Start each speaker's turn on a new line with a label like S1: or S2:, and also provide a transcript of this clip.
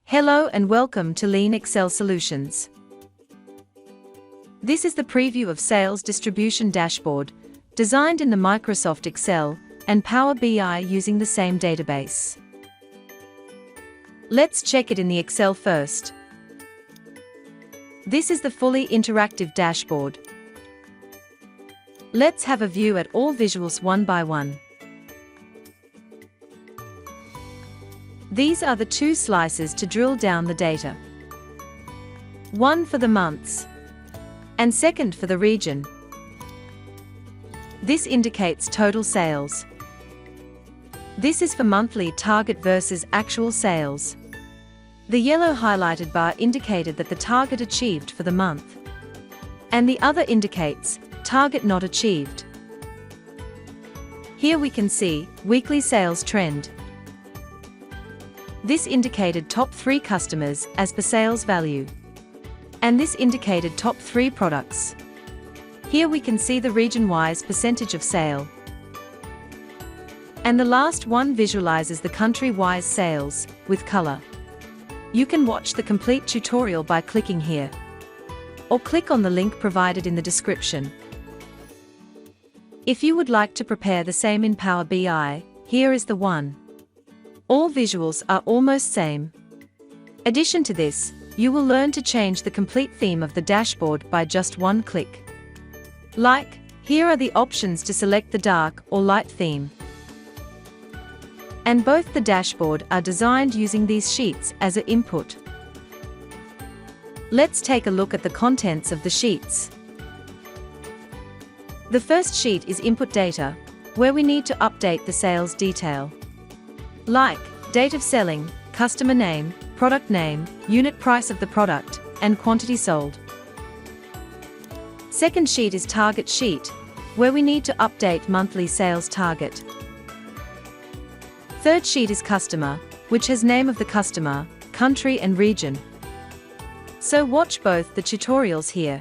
S1: Hello and welcome to Lean Excel Solutions. This is the preview of Sales Distribution Dashboard, designed in the Microsoft Excel and Power BI using the same database. Let's check it in the Excel first. This is the fully interactive dashboard. Let's have a view at all visuals one by one. These are the two slices to drill down the data. One for the months, and second for the region. This indicates total sales. This is for monthly target versus actual sales. The yellow highlighted bar indicated that the target achieved for the month, and the other indicates target not achieved. Here we can see weekly sales trend. This indicated top 3 customers as per sales value. And this indicated top 3 products. Here we can see the region-wise percentage of sale. And the last one visualizes the country-wise sales, with color. You can watch the complete tutorial by clicking here. Or click on the link provided in the description. If you would like to prepare the same in Power BI, here is the one. All visuals are almost same. Addition to this, you will learn to change the complete theme of the dashboard by just one click. Like, here are the options to select the dark or light theme. And both the dashboard are designed using these sheets as an input. Let's take a look at the contents of the sheets. The first sheet is input data, where we need to update the sales detail. Like, date of selling, customer name, product name, unit price of the product, and quantity sold. Second sheet is target sheet, where we need to update monthly sales target. Third sheet is customer, which has name of the customer, country and region. So watch both the tutorials here.